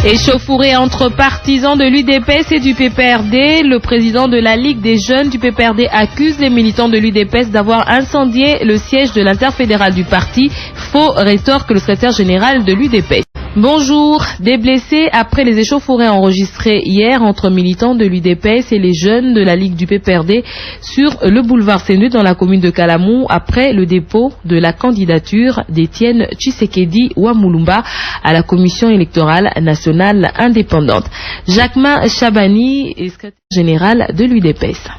Échauffourée entre partisans de l'UDPS et du PPRD, le président de la Ligue des jeunes du PPRD accuse les militants de l'UDPS d'avoir incendié le siège de l'interfédéral du parti. Faux, rétorque le secrétaire général de l'UDPS. Bonjour. Des blessés après les échauffourées enregistrées hier entre militants de l'UDPS et les jeunes de la Ligue du PPRD sur le boulevard Sénut dans la commune de Kalamou après le dépôt de la candidature d'Étienne Tshisekedi Wamulumba à la commission électorale nationale indépendante. Jacquemin Chabani est secrétaire général de l'UDPS.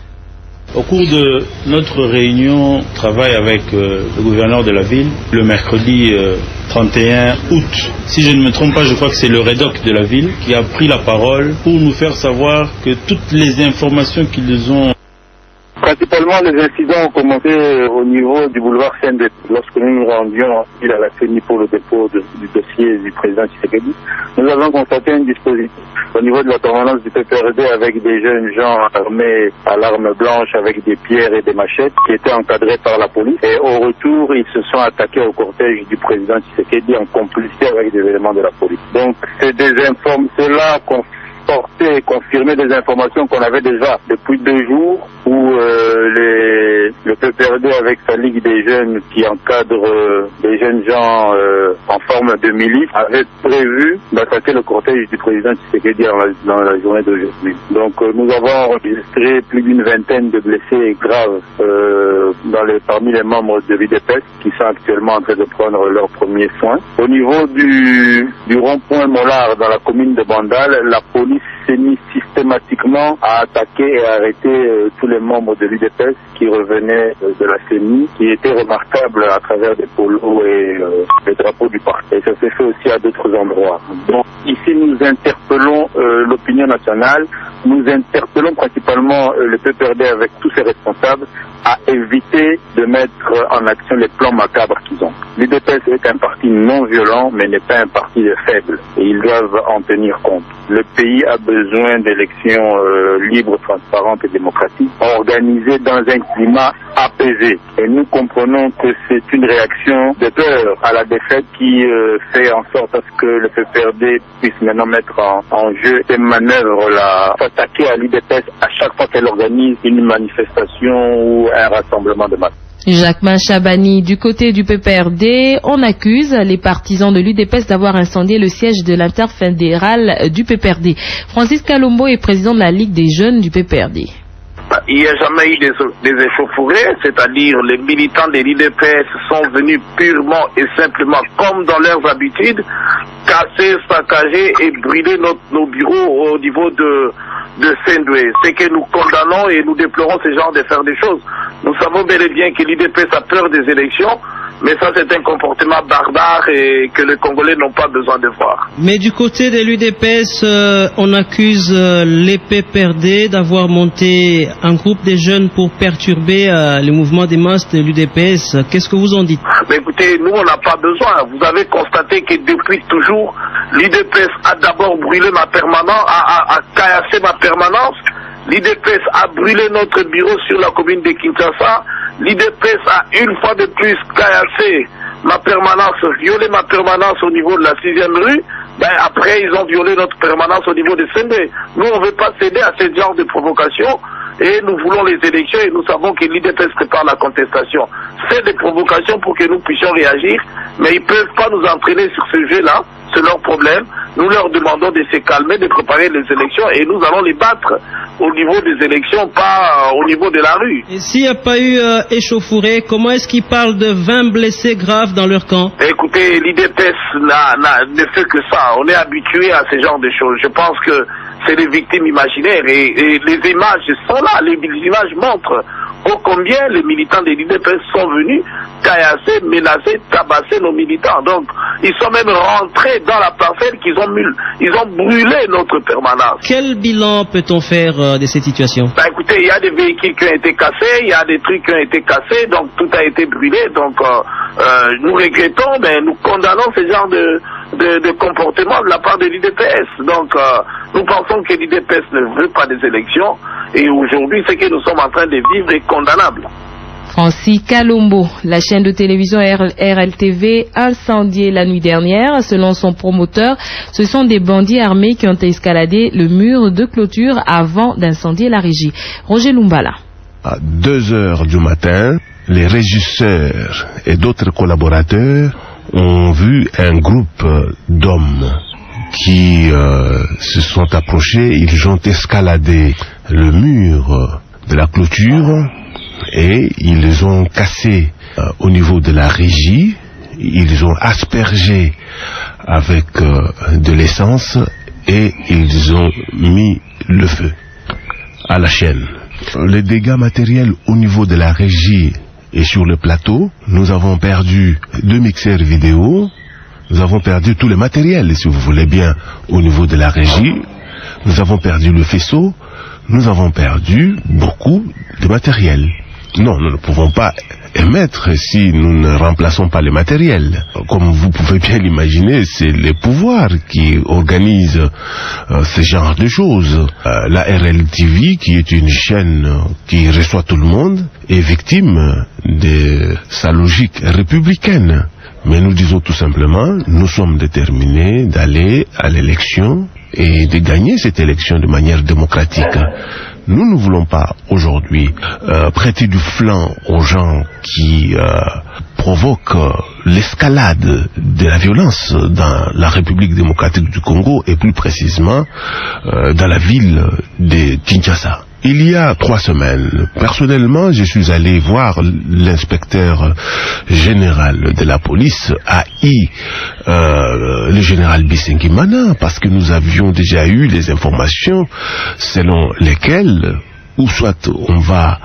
Au cours de notre réunion travail avec le gouverneur de la ville, le mercredi 31 août, si je ne me trompe pas, je crois que c'est le REDOC de la ville qui a pris la parole pour nous faire savoir que toutes les informations qu'ils ont... Principalement, les incidents ont commencé au niveau du boulevard Saint-Denis. Lorsque nous nous rendions à la CENI pour le dépôt du dossier du président Tshisekedi, nous avons constaté un dispositif au niveau de la permanence du PPRD avec des jeunes gens armés à l'arme blanche avec des pierres et des machettes qui étaient encadrés par la police. Et au retour, ils se sont attaqués au cortège du président Tshisekedi en complicité avec des éléments de la police. Donc, cela et confirmer des informations qu'on avait déjà depuis 2 jours où le PPRD avec sa Ligue des jeunes qui encadre des jeunes gens en forme de milice avait prévu d'attaquer le cortège du président Tshisekedi dans la journée d'aujourd'hui. Donc nous avons enregistré plus d'une vingtaine de blessés graves parmi les membres de l'UDPS qui sont actuellement en train de prendre leurs premiers soins. Au niveau du rond-point Mollard dans la commune de Bandal, la police s'est mise systématiquement à attaquer et à arrêter tous les membres de l'UDPS qui revenaient de la CENI, qui étaient remarquables à travers des polos et les drapeaux du parti. Et ça s'est fait aussi à d'autres endroits. Donc ici nous interpellons l'opinion nationale, nous interpellons principalement le PPRD avec tous ses responsables à éviter de mettre en action les plans macabres qu'ils ont. L'UDPS est un parti non violent, mais n'est pas un parti de faibles, et ils doivent en tenir compte. Le pays a besoin d'élections libres, transparentes et démocratiques, organisées dans un climat apaisé. Et nous comprenons que c'est une réaction de peur à la défaite qui fait en sorte à ce que le PPRD puisse maintenant mettre en jeu ces manœuvres-là, s'attaquer à l'UDPS à chaque fois qu'elle organise une manifestation ou un rassemblement de masse. Jacquemin Chabani, du côté du PPRD, on accuse les partisans de l'UDPS d'avoir incendié le siège de l'interfédéral du PPRD. Francis Kalombo est président de la Ligue des jeunes du PPRD. Il n'y a jamais eu des échauffourées, c'est-à-dire les militants de l'UDPS sont venus purement et simplement, comme dans leurs habitudes, casser, saccager et brûler nos bureaux au niveau de Saint-Doué. C'est que nous condamnons et nous déplorons ce genre de faire des choses. Nous savons bel et bien que l'UDPS a peur des élections, mais ça c'est un comportement barbare et que les Congolais n'ont pas besoin de voir. Mais du côté de l'UDPS, on accuse les PPRD d'avoir monté un groupe de jeunes pour perturber le mouvement des masses de l'UDPS. Qu'est-ce que vous en dites? Mais écoutez, nous on n'a pas besoin. Vous avez constaté que depuis toujours, l'UDPS a d'abord brûlé ma permanence, a caillassé ma permanence. L'UDPS a brûlé notre bureau sur la commune de Kinshasa. L'UDPS a une fois de plus caillassé ma permanence, violé ma permanence au niveau de la 6e rue. Après, ils ont violé notre permanence au niveau de Sendé. Nous, on ne veut pas céder à ce genre de provocation. Et nous voulons les élections et nous savons que l'UDPS prépare la contestation. C'est des provocations pour que nous puissions réagir, mais ils ne peuvent pas nous entraîner sur ce jeu-là. C'est leur problème. Nous leur demandons de se calmer, de préparer les élections et nous allons les battre au niveau des élections, pas au niveau de la rue. Et s'il n'y a pas eu échauffourée, comment est-ce qu'ils parlent de 20 blessés graves dans leur camp? Écoutez, l'UDPS ne fait que ça. On est habitué à ce genre de choses. Je pense que c'est des victimes imaginaires et les images sont là. Les images montrent ô combien les militants de l'UDPS sont venus caillasser, menacer, tabasser nos militants. Donc, ils sont même rentrés dans la parcelle ils ont brûlé notre permanence. Quel bilan peut-on faire de cette situation? Écoutez, il y a des véhicules qui ont été cassés, il y a des trucs qui ont été cassés, donc tout a été brûlé. Donc, nous regrettons, mais nous condamnons ce genre de comportement de la part de l'UDPS. Donc, nous pensons que l'UDPS ne veut pas des élections et aujourd'hui, ce que nous sommes en train de vivre est condamnable. Francis Kalombo, la chaîne de télévision RLTV, incendiée la nuit dernière. Selon son promoteur, ce sont des bandits armés qui ont escaladé le mur de clôture avant d'incendier la régie. Roger Lumbala. À 2 heures du matin, les régisseurs et d'autres collaborateurs ont vu un groupe d'hommes qui se sont approchés. Ils ont escaladé le mur de la clôture et ils ont cassé au niveau de la régie. Ils ont aspergé avec de l'essence et ils ont mis le feu à la chaîne. Les dégâts matériels au niveau de la régie et sur le plateau, nous avons perdu 2 mixeurs vidéo, nous avons perdu tout le matériel, si vous voulez bien, au niveau de la régie, nous avons perdu le faisceau, nous avons perdu beaucoup de matériel. Non, nous ne pouvons pas émettre si nous ne remplaçons pas le matériel. Comme vous pouvez bien l'imaginer, c'est les pouvoirs qui organisent ce genre de choses. La RLTV, qui est une chaîne qui reçoit tout le monde, est victime de sa logique républicaine. Mais nous disons tout simplement, nous sommes déterminés d'aller à l'élection et de gagner cette élection de manière démocratique. Nous ne voulons pas aujourd'hui prêter du flanc aux gens qui provoquent l'escalade de la violence dans la République démocratique du Congo et plus précisément dans la ville de Kinshasa. Il y a 3 semaines, personnellement, je suis allé voir l'inspecteur général de la police, AI, le général Bisengimana, parce que nous avions déjà eu les informations selon lesquelles, ou soit on va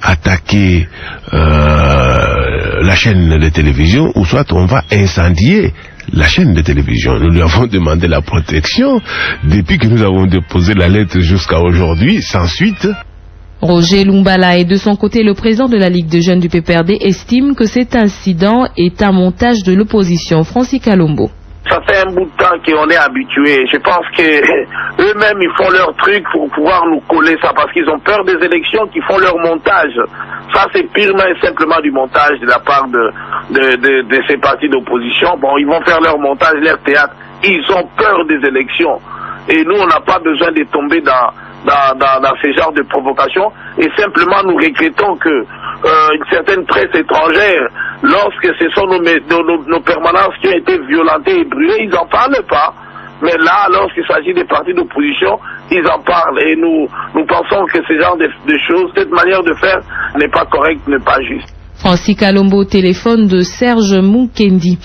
attaquer la chaîne de télévision, ou soit on va incendier la chaîne de télévision. Nous lui avons demandé la protection depuis que nous avons déposé la lettre jusqu'à aujourd'hui, sans suite. Roger Lumbala. Et de son côté, le président de la Ligue des jeunes du PPRD estime que cet incident est un montage de l'opposition. Francis Kalombo. Ça fait un bout de temps qu'on est habitués. Je pense que eux-mêmes, ils font leur truc pour pouvoir nous coller ça, parce qu'ils ont peur des élections, qu'ils font leur montage. Ça, c'est purement et simplement du montage de la part de ces partis d'opposition. Bon, ils vont faire leur montage, leur théâtre. Ils ont peur des élections. Et nous, on n'a pas besoin de tomber dans ce genre de provocation. Et simplement, nous regrettons que une certaine presse étrangère, lorsque ce sont nos permanences qui ont été violentées et brûlées, ils n'en parlent pas. Mais là, lorsqu'il s'agit des partis d'opposition, ils en parlent. Et nous pensons que ce genre de choses, cette manière de faire n'est pas correcte, n'est pas juste. Francis Kalombo, téléphone de Serge Moukendi.